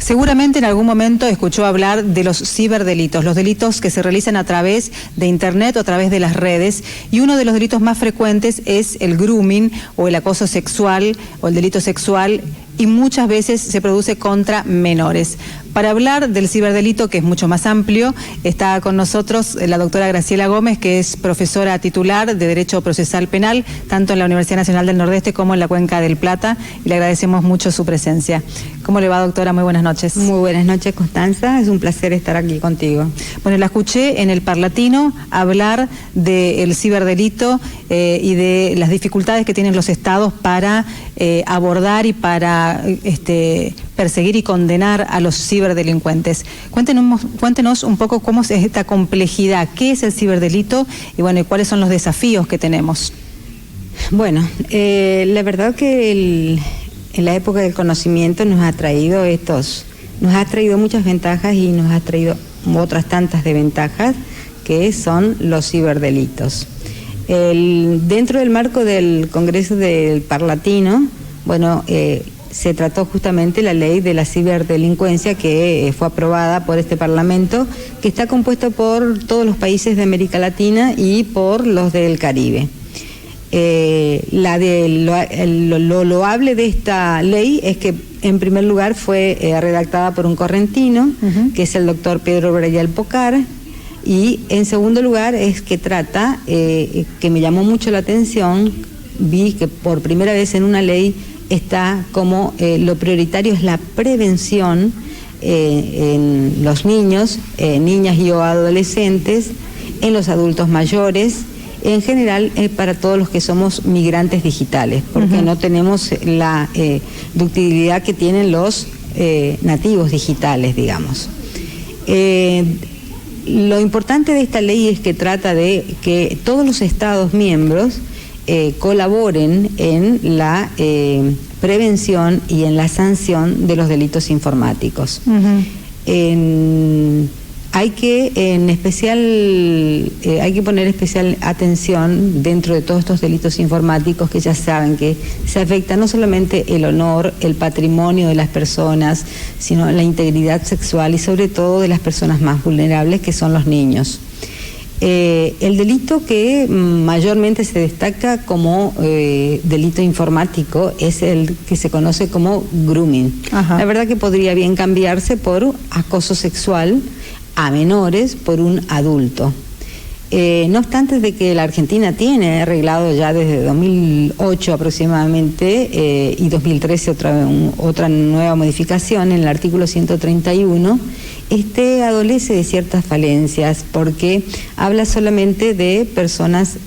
Seguramente en algún momento escuchó hablar de los ciberdelitos, los delitos que se realizan a través de Internet o a través de las redes, y uno de los delitos más frecuentes es el grooming o el acoso sexual o el delito sexual, y muchas veces se produce contra menores. Para hablar del ciberdelito, que es mucho más amplio, está con nosotros la doctora Graciela Gómez, que es profesora titular de Derecho Procesal Penal, tanto en la Universidad Nacional del Nordeste como en la Cuenca del Plata, y le agradecemos mucho su presencia. ¿Cómo le va, doctora? Muy buenas noches. Muy buenas noches, Constanza. Es un placer estar aquí contigo. Bueno, la escuché en el Parlatino hablar del ciberdelito y de las dificultades que tienen los estados para abordar y para perseguir y condenar a los ciberdelincuentes. Cuéntenos un poco cómo es esta complejidad, qué es el ciberdelito y bueno, cuáles son los desafíos que tenemos. Bueno, la verdad que en la época del conocimiento nos ha traído muchas ventajas y nos ha traído otras tantas desventajas, que son los ciberdelitos. Dentro del marco del Congreso del Parlatino, bueno, se trató justamente la ley de la ciberdelincuencia, que fue aprobada por este Parlamento, que está compuesto por todos los países de América Latina y por los del Caribe. Lo loable de esta ley es que, en primer lugar, fue redactada por un correntino, que es el doctor Pedro Brayal Pocar, y en segundo lugar es que trata, que me llamó mucho la atención, vi que por primera vez en una ley está como lo prioritario es la prevención en los niños, niñas y o adolescentes, en los adultos mayores, en general para todos los que somos migrantes digitales, porque no tenemos la ductilidad que tienen los nativos digitales, digamos. Lo importante de esta ley es que trata de que todos los Estados miembros colaboren en la prevención y en la sanción de los delitos informáticos. Hay que poner especial atención dentro de todos estos delitos informáticos, que ya saben que se afecta no solamente el honor, el patrimonio de las personas, sino la integridad sexual y sobre todo de las personas más vulnerables, que son los niños. El delito que mayormente se destaca como delito informático es el que se conoce como grooming. La verdad que podría bien cambiarse por acoso sexual a menores por un adulto. No obstante de que la Argentina tiene arreglado ya desde 2008 aproximadamente y 2013 otra nueva modificación en el artículo 131, adolece de ciertas falencias porque habla solamente de personas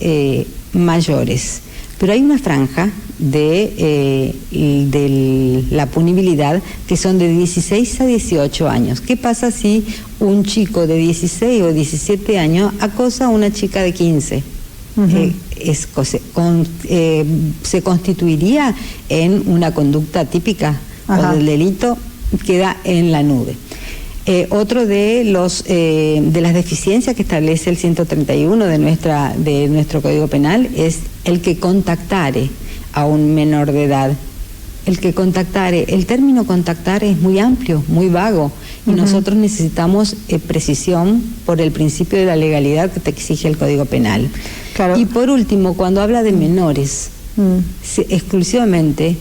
mayores, pero hay una franja de la punibilidad que son de 16 a 18 años. ¿Qué pasa si un chico de 16 o 17 años acosa a una chica de 15? Se constituiría en una conducta típica o del delito, queda en la nube. Otro de las deficiencias que establece el 131 de nuestro Código Penal es el que contactare a un menor de edad. El término contactar es muy amplio, muy vago, y nosotros necesitamos precisión por el principio de la legalidad que te exige el Código Penal. Claro. Y por último, cuando habla de menores, exclusivamente,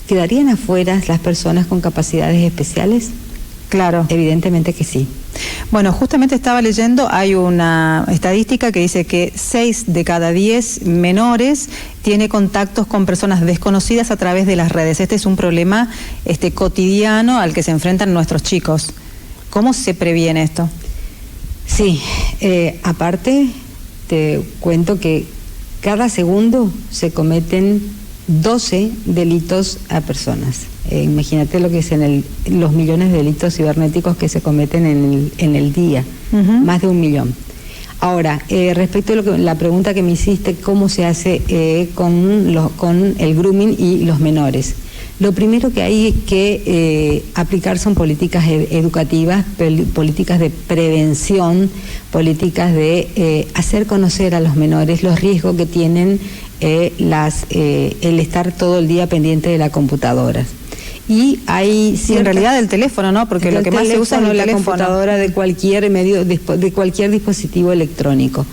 ¿quedarían afuera las personas con capacidades especiales? Claro. Evidentemente que sí. Bueno, justamente estaba leyendo, hay una estadística que dice que 6 de cada 10 menores tiene contactos con personas desconocidas a través de las redes. Este es un problema cotidiano al que se enfrentan nuestros chicos. ¿Cómo se previene esto? Sí, aparte te cuento que cada segundo se cometen 12 delitos a personas. Imagínate lo que es los millones de delitos cibernéticos que se cometen en el día, más de 1 millón. Ahora, respecto a la pregunta que me hiciste, ¿cómo se hace con el grooming y los menores? Lo primero que hay que aplicar son políticas educativas, políticas de prevención, políticas de hacer conocer a los menores los riesgos que tienen el estar todo el día pendiente de la computadora. Y hay en realidad del teléfono, ¿no? Porque lo que más se usa es la computadora, de cualquier medio, de cualquier dispositivo electrónico.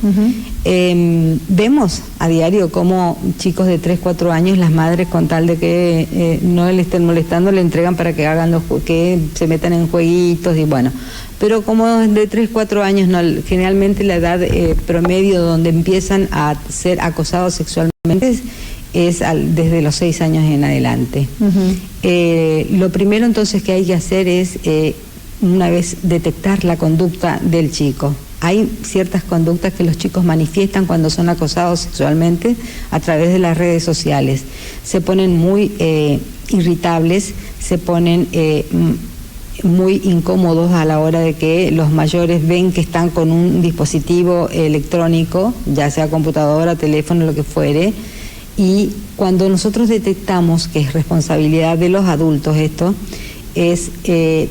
Vemos a diario cómo chicos de 3, 4 años, las madres, con tal de que no le estén molestando, le entregan para que hagan que se metan en jueguitos y bueno. Pero como de 3, 4 años, no, generalmente la edad promedio donde empiezan a ser acosados sexualmente es desde los 6 años en adelante. Lo primero entonces que hay que hacer es, una vez detectar la conducta del chico. Hay ciertas conductas que los chicos manifiestan cuando son acosados sexualmente a través de las redes sociales. Se ponen muy irritables, se ponen muy incómodos a la hora de que los mayores ven que están con un dispositivo electrónico, ya sea computadora, teléfono, lo que fuere. Y cuando nosotros detectamos que es responsabilidad de los adultos esto,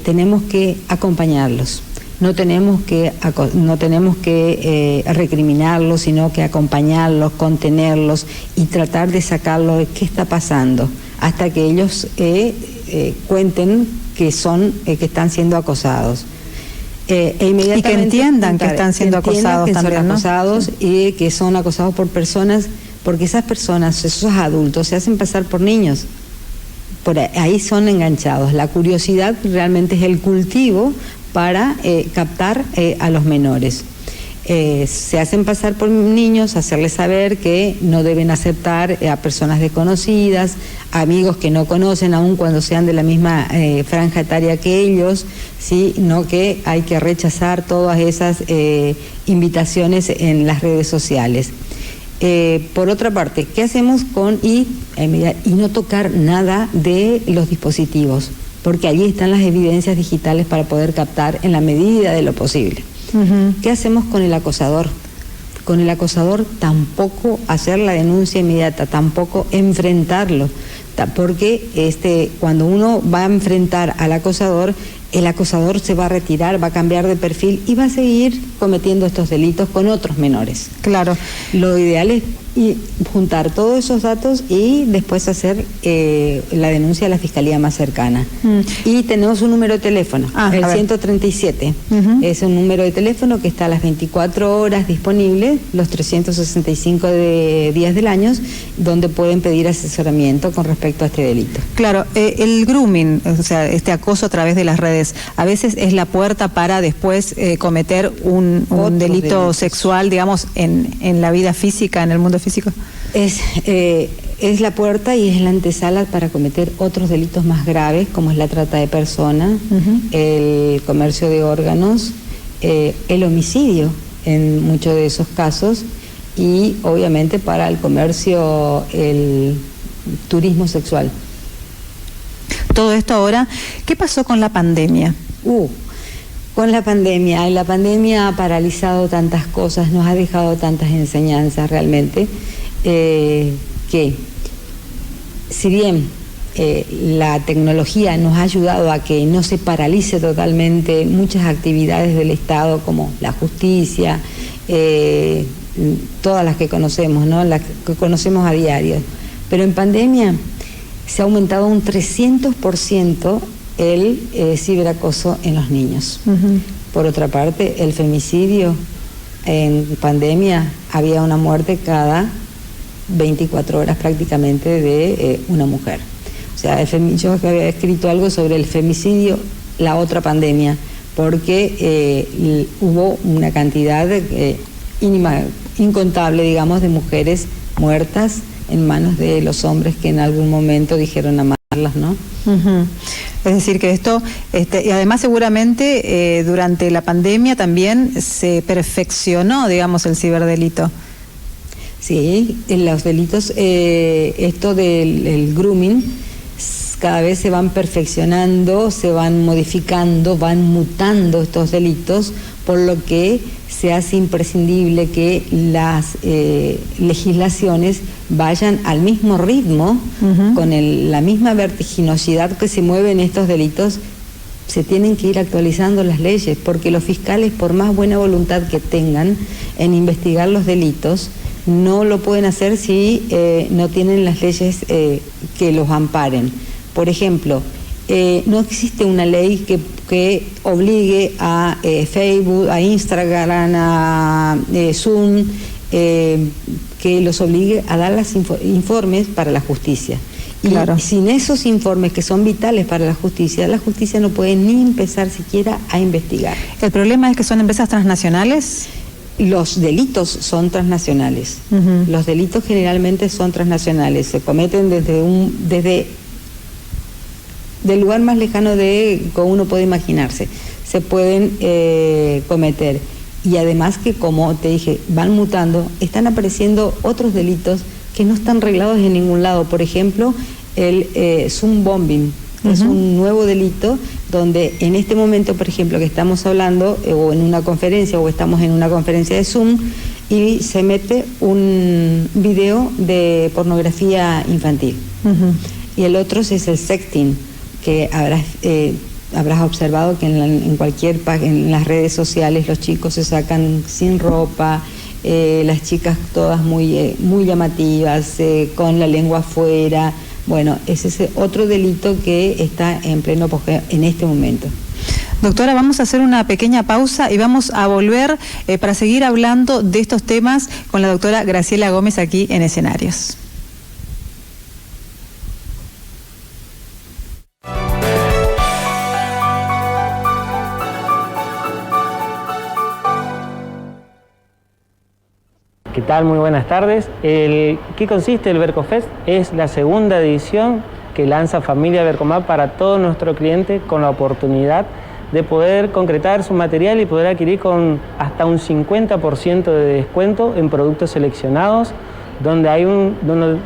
tenemos que acompañarlos. No tenemos que recriminarlos, sino que acompañarlos, contenerlos y tratar de sacarlos de qué está pasando, hasta que ellos cuenten que están siendo acosados. Y que entiendan que están siendo acosados también, ¿no? Acosados y que son acosados por personas, porque esas personas, esos adultos, se hacen pasar por niños. Por ahí son enganchados. La curiosidad realmente es el cultivo para captar a los menores. Se hacen pasar por niños, hacerles saber que no deben aceptar a personas desconocidas, amigos que no conocen, aun cuando sean de la misma franja etaria que ellos, sino que hay que rechazar todas esas invitaciones en las redes sociales. Por otra parte, ¿qué hacemos y no tocar nada de los dispositivos? Porque allí están las evidencias digitales para poder captar en la medida de lo posible. ¿Qué hacemos con el acosador? Con el acosador tampoco hacer la denuncia inmediata, tampoco enfrentarlo, porque cuando uno va a enfrentar al acosador, el acosador se va a retirar, va a cambiar de perfil y va a seguir cometiendo estos delitos con otros menores. Claro. Lo ideal es juntar todos esos datos y después hacer la denuncia a la fiscalía más cercana. Y tenemos un número de teléfono, el 137. Es un número de teléfono que está a las 24 horas disponible, los 365 días del año, donde pueden pedir asesoramiento con respecto a este delito. Claro, el grooming, o sea, este acoso a través de las redes, a veces es la puerta para después cometer un delito sexual, digamos, en la vida física, en el mundo físico. Es la puerta y es la antesala para cometer otros delitos más graves, como es la trata de personas, el comercio de órganos, el homicidio en muchos de esos casos, y obviamente para el comercio, el turismo sexual. Todo esto ahora, ¿qué pasó con la pandemia? Con la pandemia ha paralizado tantas cosas, nos ha dejado tantas enseñanzas realmente, que si bien la tecnología nos ha ayudado a que no se paralice totalmente muchas actividades del Estado, como la justicia, todas las que conocemos, ¿no? Las que conocemos a diario, pero en pandemia se ha aumentado un 300% el ciberacoso en los niños. Por otra parte, el femicidio, en pandemia había una muerte cada 24 horas prácticamente de una mujer. O sea, yo había escrito algo sobre el femicidio, la otra pandemia, porque hubo una cantidad incontable, digamos, de mujeres muertas en manos de los hombres que en algún momento dijeron amarlas, ¿no? Uh-huh. Es decir, que esto, y además seguramente durante la pandemia también se perfeccionó, digamos, el ciberdelito. Sí, en los delitos, esto del grooming, cada vez se van perfeccionando, se van modificando, van mutando estos delitos, por lo que se hace imprescindible que las legislaciones vayan al mismo ritmo, con la misma vertiginosidad que se mueven estos delitos. Se tienen que ir actualizando las leyes, porque los fiscales, por más buena voluntad que tengan en investigar los delitos, no lo pueden hacer si no tienen las leyes que los amparen. Por ejemplo, no existe una ley que obligue a Facebook, a Instagram, a Zoom, que los obligue a dar los informes para la justicia. Claro. Y sin esos informes que son vitales para la justicia no puede ni empezar siquiera a investigar. ¿El problema es que son empresas transnacionales? Los delitos son transnacionales. Los delitos generalmente son transnacionales. Se cometen desde del lugar más lejano que uno puede imaginarse. Se pueden cometer. Y además que, como te dije, van mutando, están apareciendo otros delitos que no están reglados en ningún lado. Por ejemplo, el Zoom bombing. Es un nuevo delito donde en este momento, por ejemplo, que estamos hablando o en una conferencia o estamos en una conferencia de Zoom y se mete un video de pornografía infantil. Y el otro es el sexting, que habrás observado que en cualquier en las redes sociales los chicos se sacan sin ropa, las chicas todas muy llamativas, con la lengua afuera. Bueno, ese es otro delito que está en pleno apogeo en este momento. Doctora, vamos a hacer una pequeña pausa y vamos a volver para seguir hablando de estos temas con la doctora Graciela Gómez aquí en Escenarios. ¿Qué tal? Muy buenas tardes. ¿Qué consiste el Vercofest? Es la segunda edición que lanza Familia Vercomap para todo nuestro cliente, con la oportunidad de poder concretar su material y poder adquirir con hasta un 50% de descuento en productos seleccionados, donde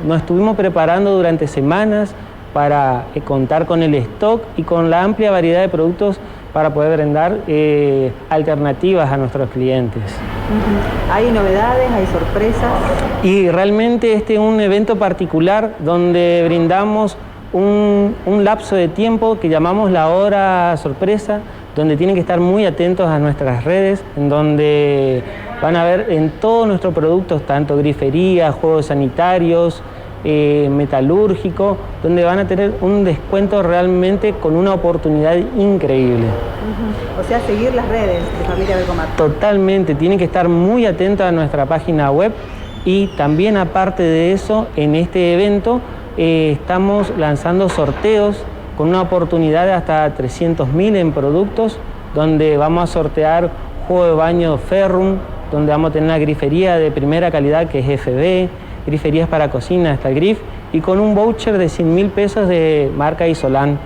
nos estuvimos preparando durante semanas para contar con el stock y con la amplia variedad de productos para poder brindar alternativas a nuestros clientes. ¿Hay novedades, hay sorpresas? Y realmente este es un evento particular donde brindamos un lapso de tiempo que llamamos la hora sorpresa, donde tienen que estar muy atentos a nuestras redes, en donde van a ver en todos nuestros productos, tanto grifería, juegos sanitarios, metalúrgico, donde van a tener un descuento realmente con una oportunidad increíble. O sea, seguir las redes de Familia Vercomap. Totalmente, tienen que estar muy atentos a nuestra página web y también, aparte de eso, en este evento estamos lanzando sorteos con una oportunidad de hasta 300.000 en productos, donde vamos a sortear juego de baño Ferrum, donde vamos a tener una grifería de primera calidad que es FB, griferías para cocina, hasta el Grif, y con un voucher de 100.000 pesos de marca Isolan.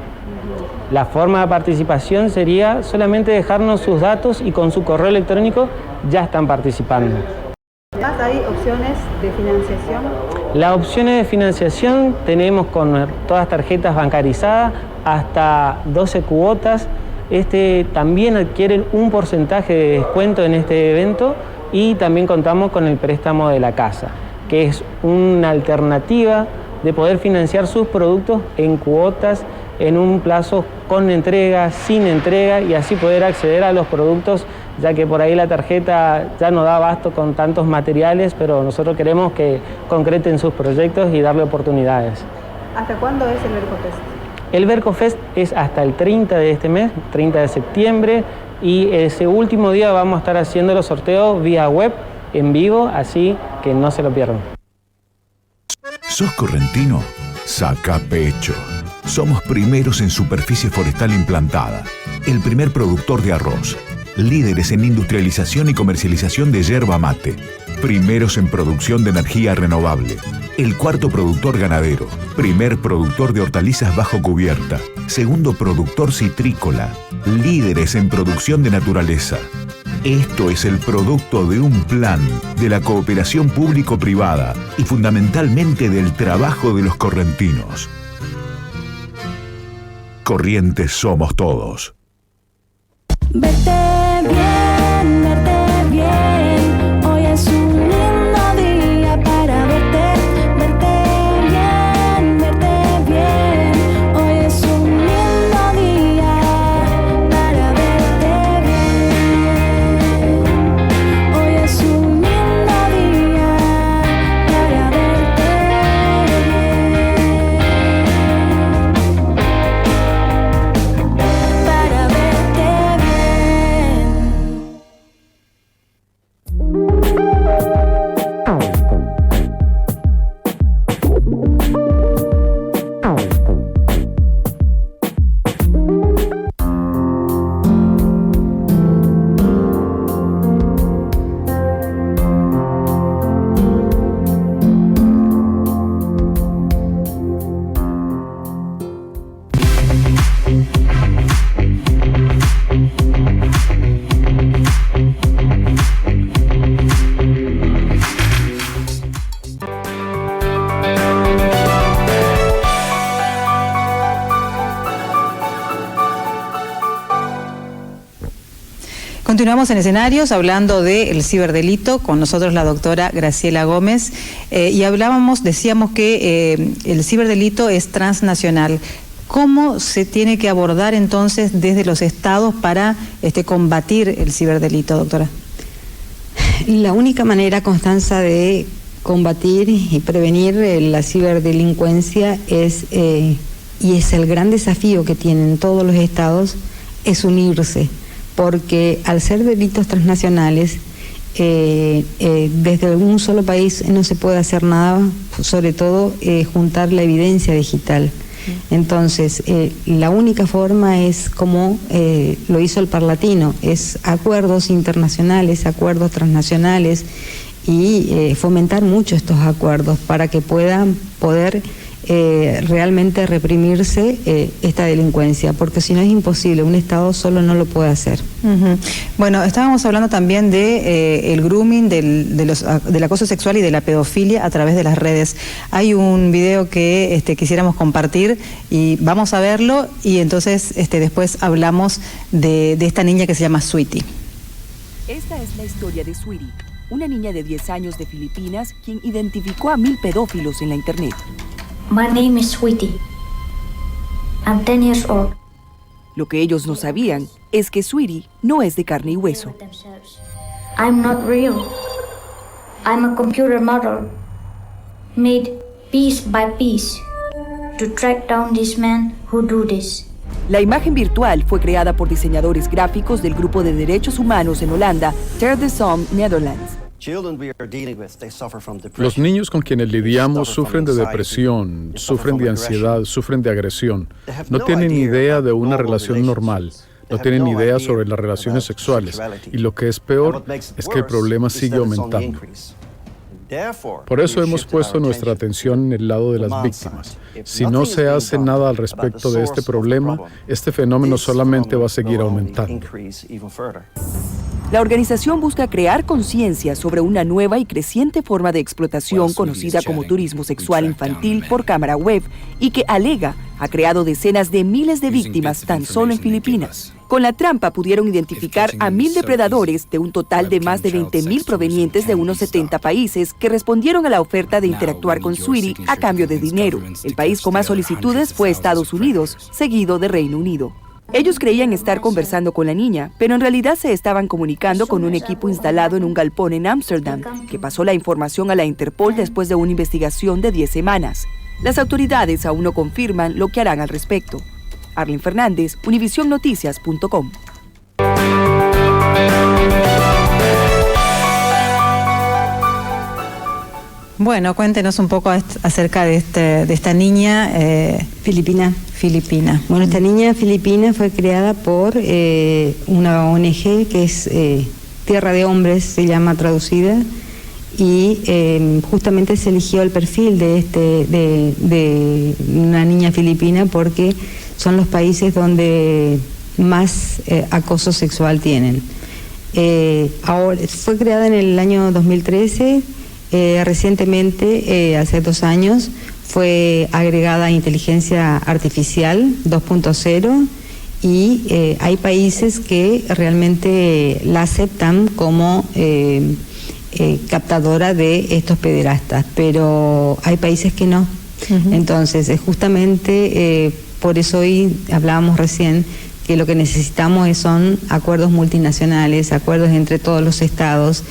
La forma de participación sería solamente dejarnos sus datos y con su correo electrónico ya están participando. Además, ¿hay opciones de financiación? Las opciones de financiación tenemos con todas tarjetas bancarizadas hasta 12 cuotas. También adquieren un porcentaje de descuento en este evento y también contamos con el préstamo de la casa, que es una alternativa de poder financiar sus productos en cuotas, en un plazo con entrega, sin entrega, y así poder acceder a los productos, ya que por ahí la tarjeta ya no da abasto con tantos materiales, pero nosotros queremos que concreten sus proyectos y darle oportunidades. ¿Hasta cuándo es el Vercofest? El Vercofest es hasta el 30 de este mes, 30 de septiembre, y ese último día vamos a estar haciendo los sorteos vía web, en vivo, así que no se lo pierdan. ¿Sos correntino? Saca pecho. Somos primeros en superficie forestal implantada. el primer productor de arroz. Líderes en industrialización y comercialización de yerba mate. Primeros en producción de energía renovable. El cuarto productor ganadero. Primer productor de hortalizas bajo cubierta. Segundo productor citrícola. Líderes en producción de naturaleza. Esto es el producto de un plan de la cooperación público-privada y fundamentalmente del trabajo de los correntinos. Corrientes somos todos. Verte bien, hoy es un lindo día para verte bien, hoy es un lindo día para verte bien, hoy es un lindo día para verte Continuamos en escenarios hablando del ciberdelito, con nosotros la doctora Graciela Gómez, y decíamos que el ciberdelito es transnacional. ¿Cómo se tiene que abordar entonces desde los estados para combatir el ciberdelito, doctora? La única manera, Constanza, de combatir y prevenir la ciberdelincuencia y es el gran desafío que tienen todos los estados, es unirse. Porque al ser delitos transnacionales, desde un solo país no se puede hacer nada, sobre todo juntar la evidencia digital. Entonces, la única forma es como lo hizo el Parlatino, es acuerdos internacionales, acuerdos transnacionales y fomentar mucho estos acuerdos para que puedan poder realmente reprimirse esta delincuencia, porque si no es imposible, un Estado solo no lo puede hacer. Bueno, estábamos hablando también de el grooming, del acoso sexual y de la pedofilia a través de las redes. Hay un video que quisiéramos compartir y vamos a verlo y entonces después hablamos de esta niña que se llama Sweetie. Esta es la historia de Sweetie, una niña de 10 años de Filipinas quien identificó a 1000 pedófilos en la internet. My name is Sweetie. I'm 10 years old. Lo que ellos no sabían es que Sweetie no es de carne y hueso. I'm not real. I'm a computer model, made piece by piece to track down these men who do this. La imagen virtual fue creada por diseñadores gráficos del grupo de derechos humanos en Holanda, Ter de Som, Netherlands. Los niños con quienes lidiamos sufren de depresión, sufren de ansiedad, sufren de agresión. No tienen idea de una relación normal, no tienen idea sobre las relaciones sexuales. Y lo que es peor es que el problema sigue aumentando. Por eso hemos puesto nuestra atención en el lado de las víctimas. Si no se hace nada al respecto de este problema, este fenómeno solamente va a seguir aumentando. La organización busca crear conciencia sobre una nueva y creciente forma de explotación conocida como turismo sexual infantil por cámara web y que alega ha creado decenas de miles de víctimas tan solo en Filipinas. Con la trampa pudieron identificar a 1000 depredadores de un total de más de 20,000 provenientes de unos 70 países que respondieron a la oferta de interactuar con Sweetie a cambio de dinero. El país con más solicitudes fue Estados Unidos, seguido de Reino Unido. Ellos creían estar conversando con la niña, pero en realidad se estaban comunicando con un equipo instalado en un galpón en Ámsterdam, que pasó la información a la Interpol después de una investigación de 10 semanas. Las autoridades aún no confirman lo que harán al respecto. Arlen Fernández, UnivisionNoticias.com. Bueno, cuéntenos un poco acerca de esta niña Filipina. Bueno, esta niña filipina fue creada por una ONG que es Tierra de Hombres, se llama traducida, y justamente se eligió el perfil de una niña filipina porque son los países donde más acoso sexual tienen. Ahora fue creada en el año 2013, recientemente, hace 2 años, fue agregada inteligencia artificial 2.0 y hay países que realmente la aceptan como captadora de estos pederastas, pero hay países que no. Entonces, justamente por eso hoy hablábamos recién que lo que necesitamos son acuerdos multinacionales, acuerdos entre todos los estados,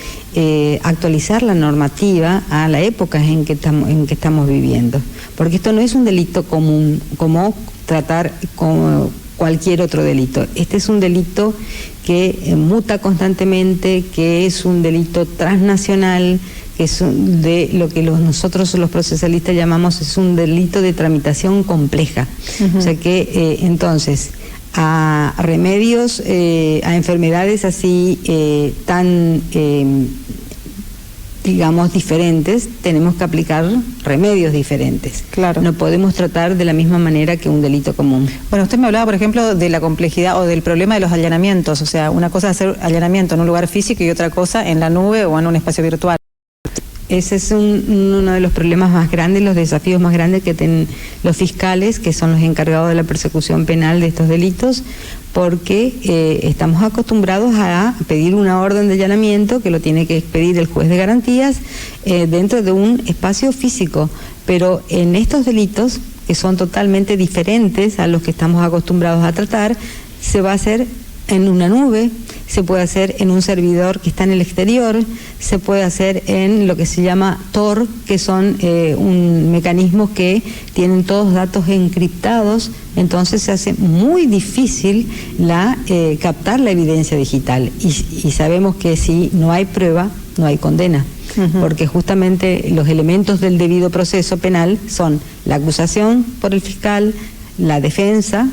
actualizar la normativa a la época en que estamos viviendo. Porque esto no es un delito común, como tratar como cualquier otro delito. Este es un delito que muta constantemente, que es un delito transnacional, que es de lo que nosotros los procesalistas llamamos es un delito de tramitación compleja. O sea que entonces a remedios, a enfermedades así tan digamos diferentes, tenemos que aplicar remedios diferentes. Claro. No podemos tratar de la misma manera que un delito común. Bueno, usted me hablaba, por ejemplo, de la complejidad o del problema de los allanamientos, o sea, una cosa es hacer allanamiento en un lugar físico y otra cosa en la nube o en un espacio virtual. Ese es uno de los problemas más grandes, los desafíos más grandes que tienen los fiscales, que son los encargados de la persecución penal de estos delitos, porque estamos acostumbrados a pedir una orden de allanamiento que lo tiene que expedir el juez de garantías dentro de un espacio físico, pero en estos delitos, que son totalmente diferentes a los que estamos acostumbrados a tratar, se va a hacer en una nube, se puede hacer en un servidor que está en el exterior, se puede hacer en lo que se llama Tor, que son un mecanismo que tienen todos datos encriptados, entonces se hace muy difícil captar la evidencia digital y sabemos que si no hay prueba, no hay condena. Porque justamente los elementos del debido proceso penal son la acusación por el fiscal, la defensa,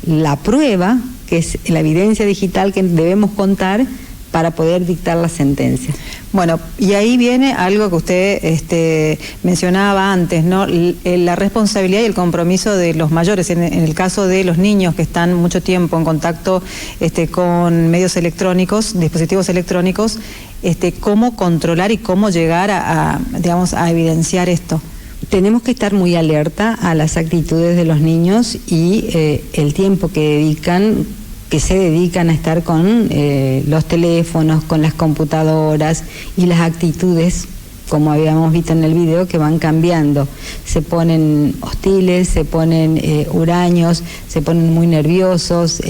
la prueba, que es la evidencia digital que debemos contar para poder dictar la sentencia. Bueno, y ahí viene algo que usted mencionaba antes, ¿no? La responsabilidad y el compromiso de los mayores, en el caso de los niños que están mucho tiempo en contacto con medios electrónicos, dispositivos electrónicos, cómo controlar y cómo llegar a evidenciar esto. Tenemos que estar muy alerta a las actitudes de los niños y el tiempo que se dedican a estar con los teléfonos, con las computadoras y las actitudes, como habíamos visto en el video, que van cambiando. Se ponen hostiles, se ponen huraños, se ponen muy nerviosos.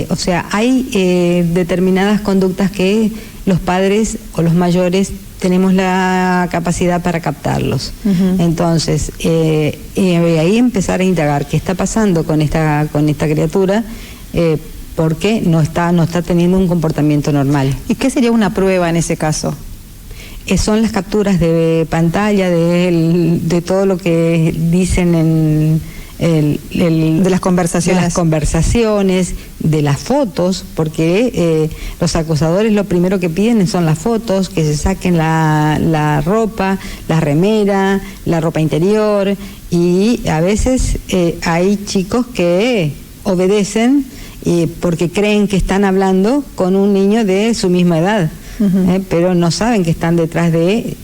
O sea, hay determinadas conductas que los padres o los mayores tenemos la capacidad para captarlos. Entonces, ahí empezar a indagar qué está pasando con esta criatura, porque no está teniendo un comportamiento normal. ¿Y qué sería una prueba en ese caso? Son las capturas de pantalla de todo lo que dicen en de las conversaciones, de las fotos, porque los acusadores lo primero que piden son las fotos, que se saquen la ropa, la remera, la ropa interior, y a veces hay chicos que obedecen porque creen que están hablando con un niño de su misma edad, pero no saben que están detrás de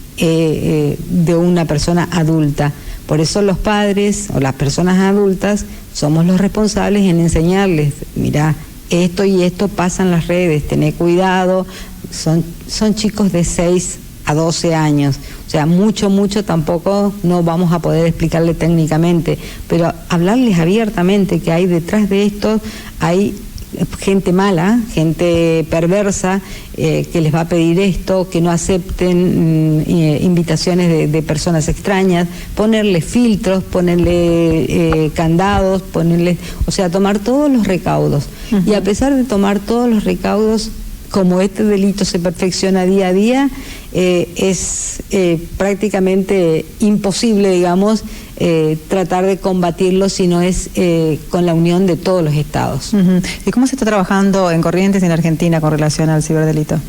una persona adulta. Por eso los padres o las personas adultas somos los responsables en enseñarles, mira, esto y esto pasa en las redes, tené cuidado, son chicos de 6 a 12 años, o sea, mucho tampoco no vamos a poder explicarle técnicamente, pero hablarles abiertamente que hay detrás de esto, hay gente mala, gente perversa, que les va a pedir esto, que no acepten invitaciones de personas extrañas, ponerle filtros, ponerle candados, o sea, tomar todos los recaudos. Y a pesar de tomar todos los recaudos, como este delito se perfecciona día a día, es prácticamente imposible, digamos, tratar de combatirlo si no es con la unión de todos los estados. ¿Y cómo se está trabajando en Corrientes y en Argentina con relación al ciberdelito?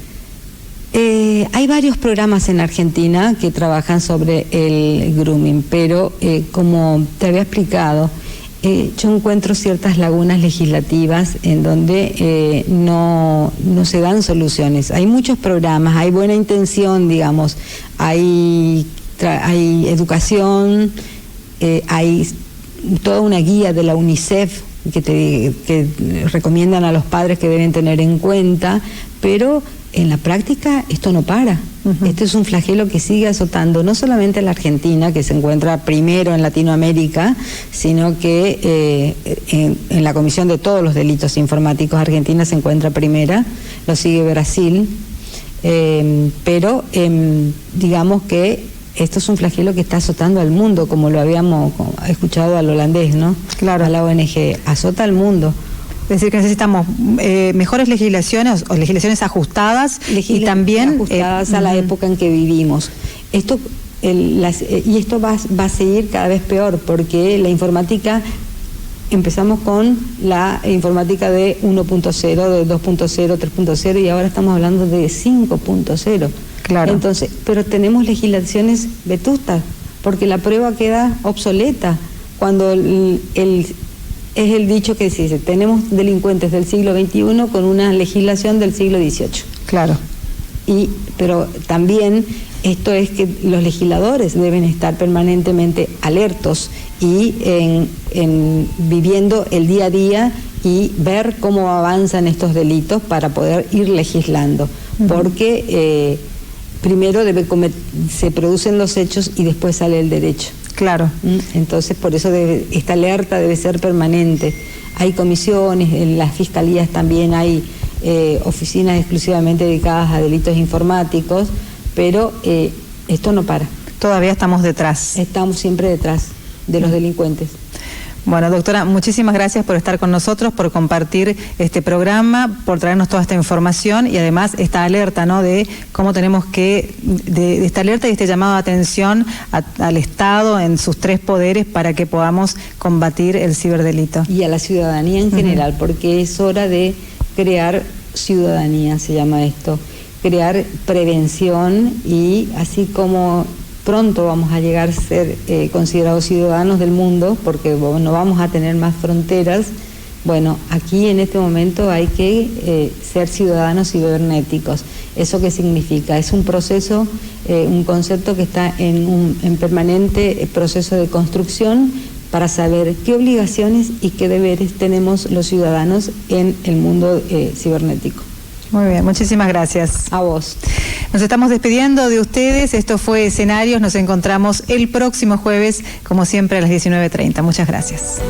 Hay varios programas en Argentina que trabajan sobre el grooming, pero como te había explicado, yo encuentro ciertas lagunas legislativas en donde no se dan soluciones. Hay muchos programas, hay buena intención, digamos, hay educación, hay toda una guía de la UNICEF que recomiendan a los padres que deben tener en cuenta, pero en la práctica esto no para. Este es un flagelo que sigue azotando no solamente a la Argentina, que se encuentra primero en Latinoamérica, sino que en la Comisión de todos los delitos informáticos Argentina se encuentra primera, lo sigue Brasil, pero digamos que esto es un flagelo que está azotando al mundo, como lo habíamos escuchado al holandés, ¿no? Claro. A la ONG, azota al mundo. Es decir, que necesitamos mejores legislaciones o legislaciones ajustadas y también ajustadas a la época en que vivimos. Esto va a seguir cada vez peor, porque la informática, empezamos con la informática de 1.0, de 2.0, 3.0 y ahora estamos hablando de 5.0. Claro. Entonces, pero tenemos legislaciones vetustas, porque la prueba queda obsoleta cuando es el dicho que se dice, tenemos delincuentes del siglo XXI con una legislación del siglo XVIII. Claro. Pero también esto es que los legisladores deben estar permanentemente alertos y viviendo el día a día y ver cómo avanzan estos delitos para poder ir legislando. Porque primero se producen los hechos y después sale el derecho. Claro. Entonces, por eso esta alerta debe ser permanente. Hay comisiones, en las fiscalías también hay oficinas exclusivamente dedicadas a delitos informáticos, pero esto no para. Todavía estamos detrás. Estamos siempre detrás de los delincuentes. Bueno, doctora, muchísimas gracias por estar con nosotros, por compartir este programa, por traernos toda esta información y además esta alerta, ¿no?, de cómo tenemos que, de esta alerta y este llamado de atención al Estado en sus tres poderes para que podamos combatir el ciberdelito. Y a la ciudadanía en general, porque es hora de crear ciudadanía, se llama esto, crear prevención y así como pronto vamos a llegar a ser considerados ciudadanos del mundo, porque no vamos a tener más fronteras. Bueno, aquí en este momento hay que ser ciudadanos cibernéticos. ¿Eso qué significa? Es un proceso, un concepto que está en permanente proceso de construcción para saber qué obligaciones y qué deberes tenemos los ciudadanos en el mundo cibernético. Muy bien, muchísimas gracias. A vos. Nos estamos despidiendo de ustedes. Esto fue Escenarios. Nos encontramos el próximo jueves, como siempre, a las 19:30. Muchas gracias.